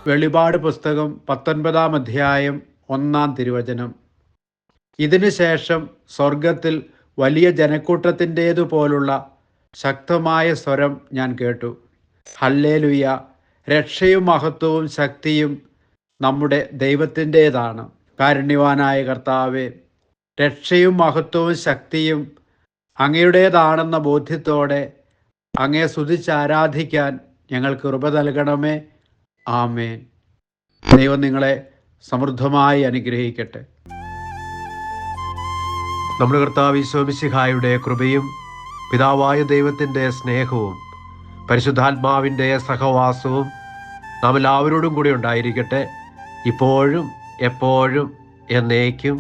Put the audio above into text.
വെളിപാട് പുസ്തകം 19 അധ്യായം 1 തിരുവചനം. ഇതിനു ശേഷം സ്വർഗത്തിൽ വലിയ ജനക്കൂട്ടത്തിൻ്റേതുപോലുള്ള ശക്തമായ സ്വരം ഞാൻ കേട്ടു. ഹല്ലേലൂയ! രക്ഷയും മഹത്വവും ശക്തിയും നമ്മുടെ ദൈവത്തിൻ്റേതാണ്. കാരുണ്യവാനായ കർത്താവേ, രക്ഷയും മഹത്വവും ശക്തിയും അങ്ങയുടേതാണെന്ന ബോധ്യത്തോടെ അങ്ങയെ സ്തുതിച്ചാരാധിക്കാൻ ഞങ്ങൾക്ക് കൃപ നൽകണമേ. ആമേൻ. ദൈവം നിങ്ങളെ സമൃദ്ധമായി അനുഗ്രഹിക്കട്ടെ. നമ്മുടെ കർത്താവ് ഈശോ മിശിഹായുടെ കൃപയും പിതാവായ ദൈവത്തിൻ്റെ സ്നേഹവും പരിശുദ്ധാത്മാവിൻ്റെ സഹവാസവും നാം എല്ലാവരോടും കൂടി ഉണ്ടായിരിക്കട്ടെ, ഇപ്പോഴും എപ്പോഴും എന്നേക്കും.